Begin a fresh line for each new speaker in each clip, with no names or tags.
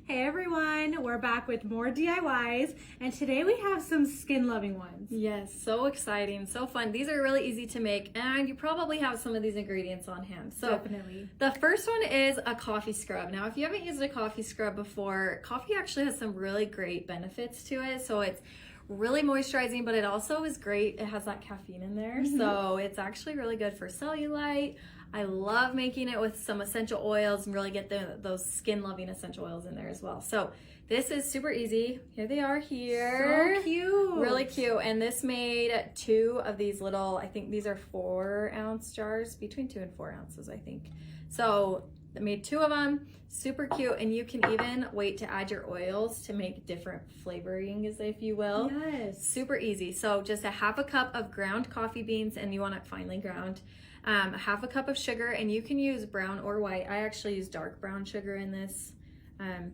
Hey everyone, we're back with more DIYs, and today we have some skin-loving ones.
Yes, so exciting, so fun. These are really easy to make, and you probably have some of these ingredients on hand. So
Definitely.
the first one is a coffee scrub. Now, if you haven't used a coffee scrub before, coffee actually has some really great benefits to it. So it's really moisturizing, but it also is great. It has that caffeine in there, so it's actually really good for cellulite. I love making it with some essential oils and really get those skin-loving essential oils in there as well. So this is super easy. Here they are here.
So cute.
Really cute. And this made 2 of these little, I think these are 4-ounce jars, between 2 and 4 ounces, I think. So I made 2 of them, super cute. And you can even wait to add your oils to make different flavorings, if you will.
Yes.
Super easy. So just a half a cup of ground coffee beans, and you want it finely ground. Half a cup of sugar, and you can use brown or white. I actually use dark brown sugar in this.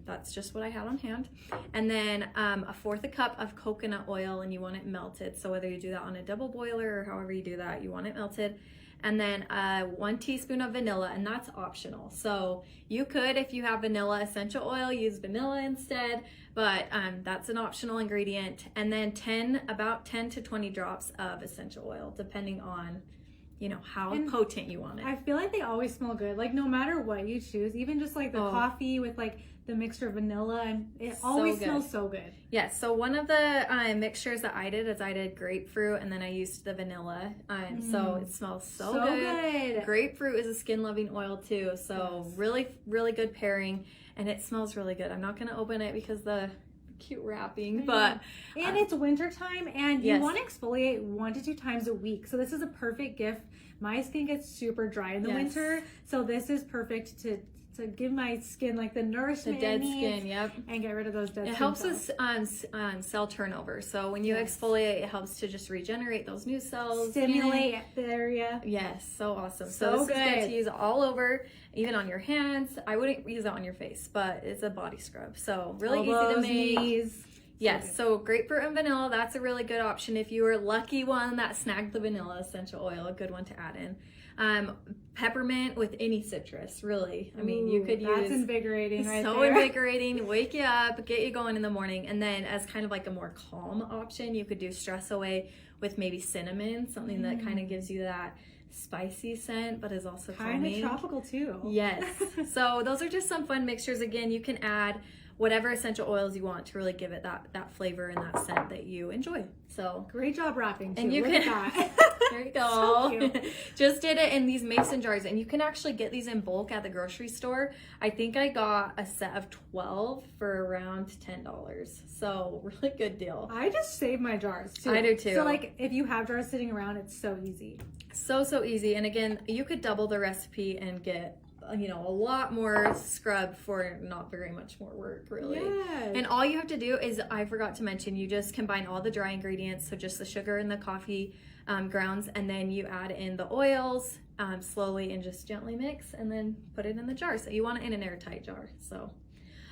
That's just what I had on hand. And then 1/4 cup of coconut oil, and you want it melted. So whether you do that on a double boiler or however you do that, you want it melted. And then 1 teaspoon of vanilla, and that's optional. So you could, if you have vanilla essential oil, use vanilla instead, but that's an optional ingredient. And then about 10 to 20 drops of essential oil, depending on how potent you want it.
I feel like they always smell good. Like no matter what you choose, even just like the coffee with like the mixture of vanilla, and it always smells so good.
Yes. So one of the mixtures that I did is I did grapefruit, and then I used the vanilla. So it smells so good. Grapefruit is a skin loving oil too. So really, really good pairing, and it smells really good. I'm not going to open it because the cute wrapping, but
it's winter time, and you want to exfoliate 1 to 2 times a week, so this is a perfect gift. My skin gets super dry in the winter, so this is perfect to give my skin like the nourishment,
the dead skin,
and get rid of those dead skin.
It helps us on cell turnover, so when you exfoliate, it helps to just regenerate those new cells,
stimulate the area.
Yes, so awesome. So this is good to use all over, even on your hands. I wouldn't use it on your face, but it's a body scrub, so really easy to make.
Knees.
Yes, so grapefruit and vanilla, that's a really good option if you were a lucky one that snagged the vanilla essential oil, a good one to add in. Peppermint with any citrus, really. I mean, you could use...
That's invigorating right there.
So invigorating, wake you up, get you going in the morning. And then as kind of like a more calm option, you could do Stress Away with maybe cinnamon, something that kind of gives you that spicy scent, but is also calming.
Kind of tropical too.
Yes. So those are just some fun mixtures. Again, you can add whatever essential oils you want to really give it that flavor and that scent that you enjoy. So
great job wrapping too.
And you
Look
can
at that.
There you go. So just did it in these mason jars, and you can actually get these in bulk at the grocery store. I think I got a set of 12 for around $10. So really good deal.
I just save my jars too.
I do too.
So like if you have jars sitting around, it's so easy.
So easy. And again, you could double the recipe and get a lot more scrub for not very much more work, really.
Yes.
And all you have to do is, I forgot to mention, you just combine all the dry ingredients, so just the sugar and the coffee grounds, and then you add in the oils slowly and just gently mix, and then put it in the jar. So you want it in an airtight jar. So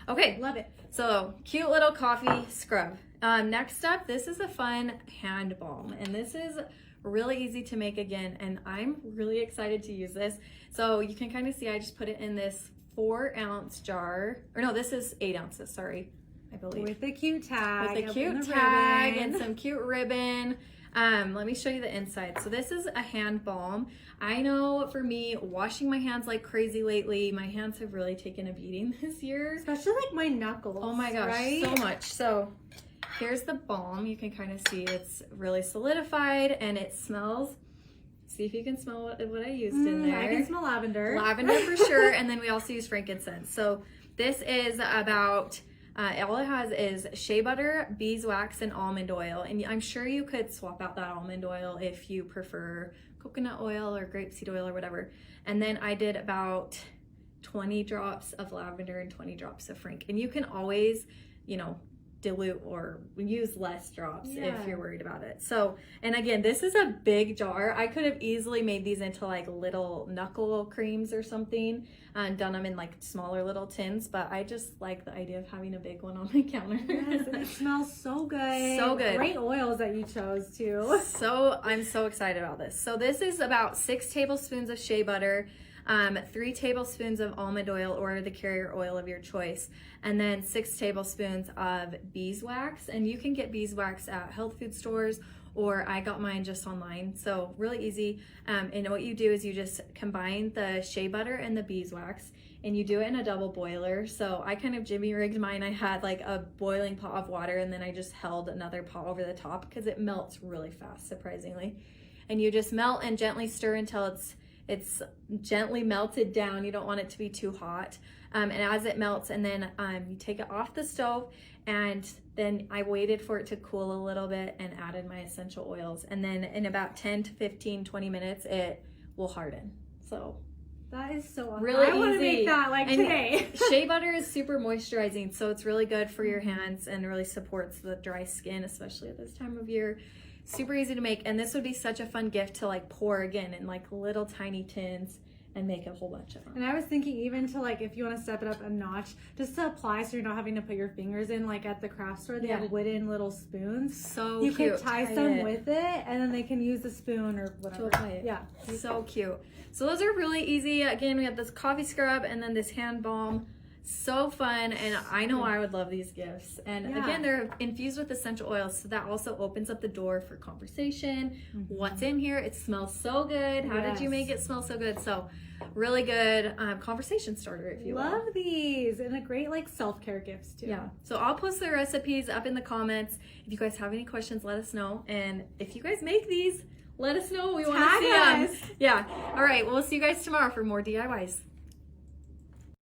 okay,
love it.
So cute little coffee scrub. Next up, this is a fun hand balm, and this is really easy to make again, and I'm really excited to use this. So you can kind of see I just put it in this 4-ounce jar, or no, this is 8 ounces, sorry, I believe.
With the cute tag.
With the cute tag and some cute ribbon. Let me show you the inside. So this is a hand balm. I know for me, washing my hands like crazy lately, my hands have really taken a beating this year.
Especially like my knuckles.
Oh my gosh,
right?
So much. So here's the balm. You can kind of see it's really solidified, and it smells. See if you can smell what I used in there.
I can smell lavender.
Lavender for sure. And then we also use frankincense. So this is about, all it has is shea butter, beeswax, and almond oil. And I'm sure you could swap out that almond oil if you prefer coconut oil or grapeseed oil or whatever. And then I did about 20 drops of lavender and 20 drops of frank. And you can always, dilute or use less drops if you're worried about it. So, and again, this is a big jar. I could have easily made these into like little knuckle creams or something and done them in like smaller little tins, but I just like the idea of having a big one on my counter.
Yes, and it smells so good.
So good.
Great oils that you chose too.
So I'm so excited about this. So this is about 6 tablespoons of shea butter, 3 tablespoons of almond oil or the carrier oil of your choice, and then 6 tablespoons of beeswax. And you can get beeswax at health food stores, or I got mine just online, so really easy. And what you do is you just combine the shea butter and the beeswax, and you do it in a double boiler. So I kind of jimmy rigged mine. I had like a boiling pot of water, and then I just held another pot over the top because it melts really fast, surprisingly. And you just melt and gently stir until it's gently melted down. You don't want it to be too hot. And as it melts, and then you take it off the stove, and then I waited for it to cool a little bit and added my essential oils. And then in about 10 to 15, 20 minutes, it will harden. So
that is so awesome.
Really
I want to
easy.
make that like
And
today.
Shea butter is super moisturizing, so it's really good for your hands and really supports the dry skin, especially at this time of year. Super easy to make, and this would be such a fun gift to like pour again in like little tiny tins and make a whole bunch of them.
And I was thinking even to like, if you want to step it up a notch, just to apply so you're not having to put your fingers in, like at the craft store, they have wooden little spoons.
So
you
cute.
can tie some with it, and then they can use the spoon or whatever.
To apply it.
Yeah.
So cute. So those are really easy. Again, we have this coffee scrub and then this hand balm. So fun, and I know I would love these gifts. And again, they're infused with essential oils, so that also opens up the door for conversation. What's in here? It smells so good. How did you make it smell so good? So really good conversation starter, if you will.
Love these, and a great like self-care gifts too.
Yeah. So I'll post the recipes up in the comments. If you guys have any questions, let us know. And if you guys make these, let us know. We want to see them. Yeah. All right. Well, we'll see you guys tomorrow for more DIYs.